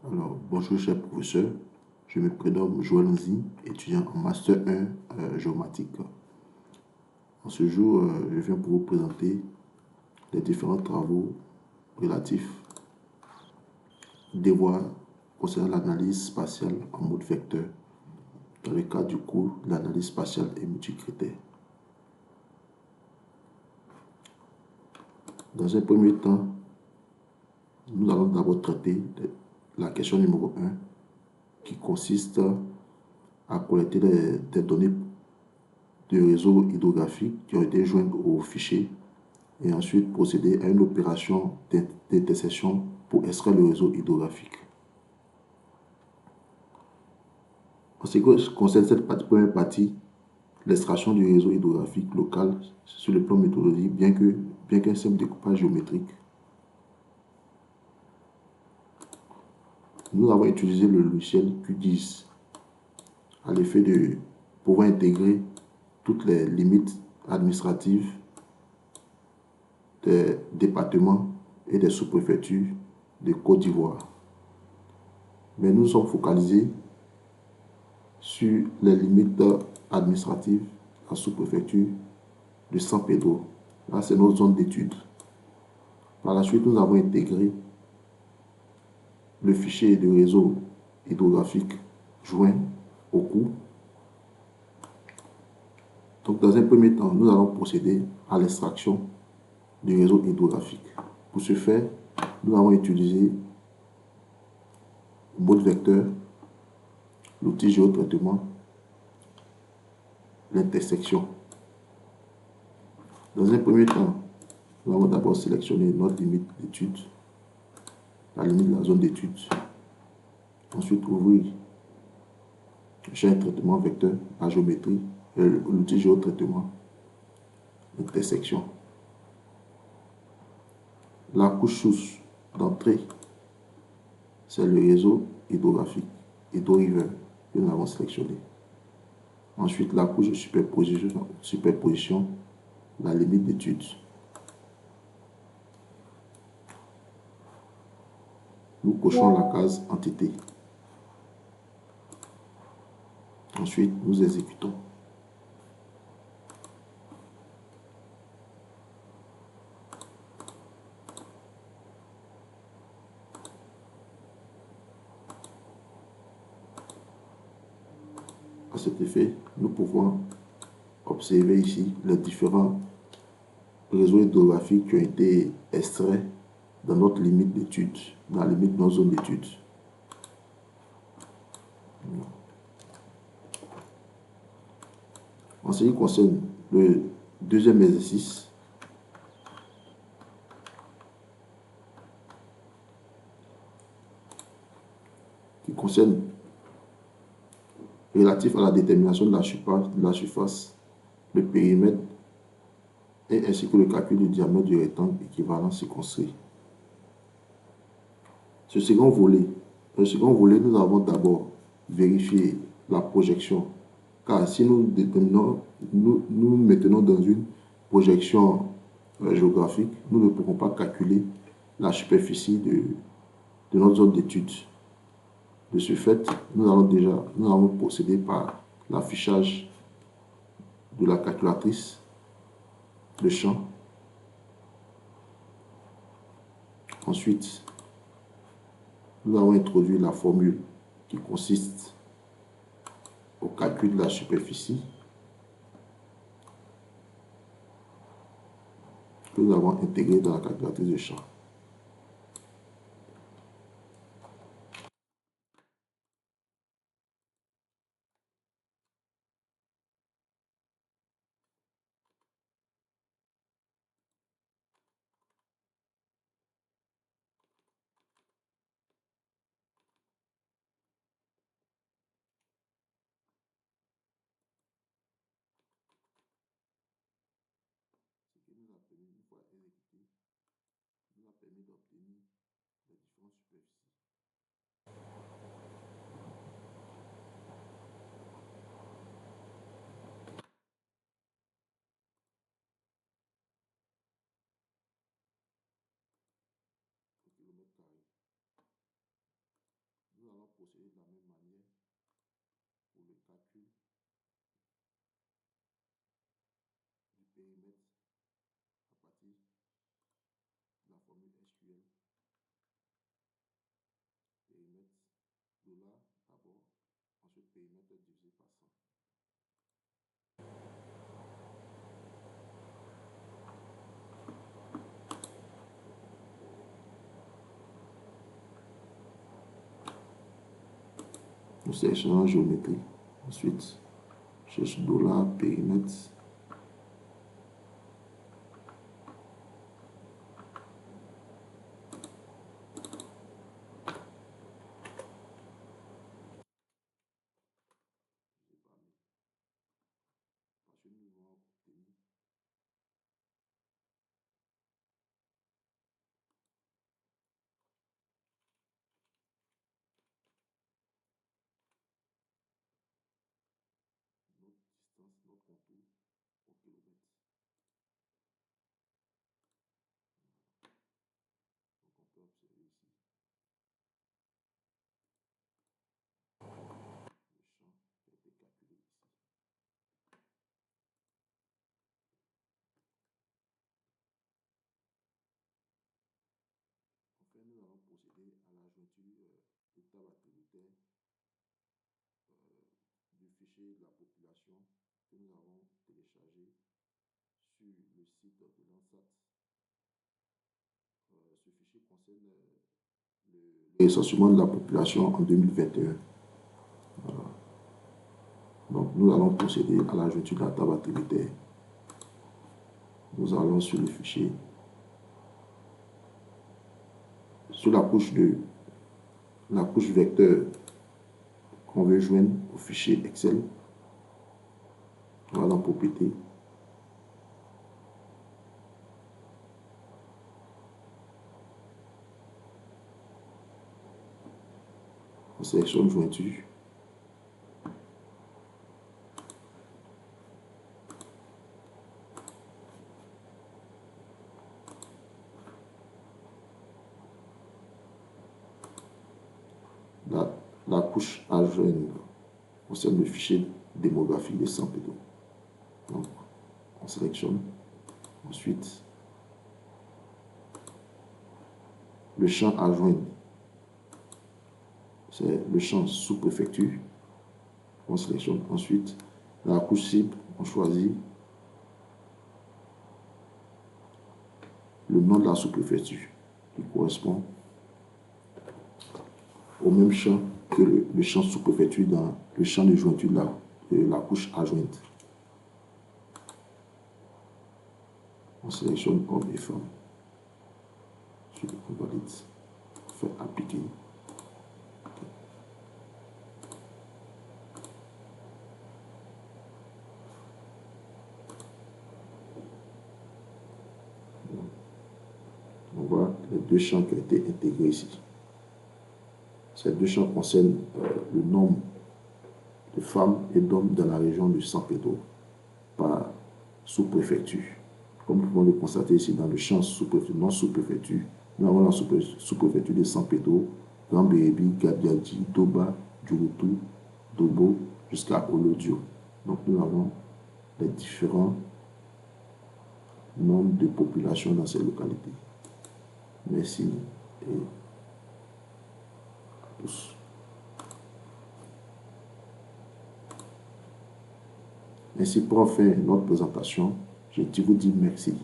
Alors, bonjour cher professeur, je me prénomme Joël Nzi, étudiant en Master 1 géomatique. En ce jour, je viens pour vous présenter les différents travaux relatifs devoirs concernant l'analyse spatiale en mode vecteur dans le cadre du cours de l'analyse spatiale et multicritère. Dans un premier temps, nous allons d'abord traiter la question numéro 1 qui consiste à collecter des données de réseau hydrographique qui ont été jointes au fichier et ensuite procéder à une opération d'intersection pour extraire le réseau hydrographique. En ce qui concerne cette première partie, l'extraction du réseau hydrographique local sur le plan méthodologique, bien qu'un simple découpage géométrique, nous avons utilisé le logiciel QGIS à l'effet de pouvoir intégrer toutes les limites administratives des départements et des sous-préfectures de Côte d'Ivoire. Mais nous sommes focalisés sur les limites administratives à la sous-préfecture de San Pedro. Là, c'est notre zone d'étude. Par la suite, nous avons intégré le fichier de réseau hydrographique joint au cours. Donc, dans un premier temps, nous allons procéder à l'extraction du réseau hydrographique. Pour ce faire, nous avons utilisé le mode vecteur, l'outil géotraitement, l'intersection. Dans un premier temps, nous allons d'abord sélectionner notre limite d'étude, la limite de la zone d'étude. Ensuite, ouvrir le champ de traitement vecteur, la géométrie, l'outil géotraitement, l'intersection. La couche source d'entrée, c'est le réseau hydrographique, hydro-river, que nous avons sélectionné. Ensuite, la couche de superposition, la limite d'étude. Nous cochons la case entité. Ensuite, nous exécutons. À cet effet, nous pouvons observer ici les différents réseaux hydrographiques qui ont été extraits dans notre limite d'étude, dans la limite de notre zone d'étude. En ce qui concerne le deuxième exercice, qui concerne relatif à la détermination de la surface, le périmètre et ainsi que le calcul du diamètre du rectangle équivalent circonscrit. Le second volet, nous avons d'abord vérifié la projection, car si nous nous maintenons dans une projection géographique, nous ne pourrons pas calculer la superficie de notre zone d'étude. De ce fait, nous allons procéder par l'affichage de la calculatrice de champ. Ensuite, nous avons introduit la formule qui consiste au calcul de la superficie que nous avons intégrée dans la calculatrice de champ. Une fois exécuté, nous a permis d'obtenir les différentes superficies. Au kilomètre carré. procéder de la même manière pour le calcul du périmètre à partir de la formule SQL. Périmètre dollar d'abord, ensuite périmètre divisé par 100. Nous sélectionnons la géométrie. Ensuite, je cherche dollar, périmètre. Ensuite, nous allons obtenir notre distance, notre contour au kilomètre. Donc on peut observer ici le champ qui a été calculé ici. Enfin, nous allons procéder à la jointure de table attributaire du fichier de la population que nous avons téléchargé sur le site de Landsat. Ce fichier concerne le recensement de la population en 2021. Voilà. Donc, nous allons procéder à la jointure de la table attributaire. Nous allons sur le fichier, sur la couche vecteur qu'on veut joindre au fichier Excel. On va dans Propriétés. On sélectionne jointure. La couche à joindre concerne le fichier démographique de San Pedro. Donc, on sélectionne. Ensuite, le champ à joindre, c'est le champ sous-préfecture. On sélectionne. Ensuite, la couche cible, on choisit le nom de la sous-préfecture qui correspond au même champ que le champ sous-préfecture dans le champ de jointure de la couche à joindre. On sélectionne homme et femme. Ensuite, on valide. On fait appliquer. On voit les deux champs qui ont été intégrés ici. Ces deux champs concernent le nombre de femmes et d'hommes dans la région de San Pedro par sous-préfecture. Comme nous pouvons le constater ici dans le champ non sous-préfecture, nous avons la sous-préfecture de San Pedro, Grand-Bérébi, Gabiadji, Doba, Djurutu, Dobo, jusqu'à Olodio. Donc nous avons les différents nombres de population dans ces localités. Merci et à tous. Ainsi, pour faire notre présentation, je vous dis merci.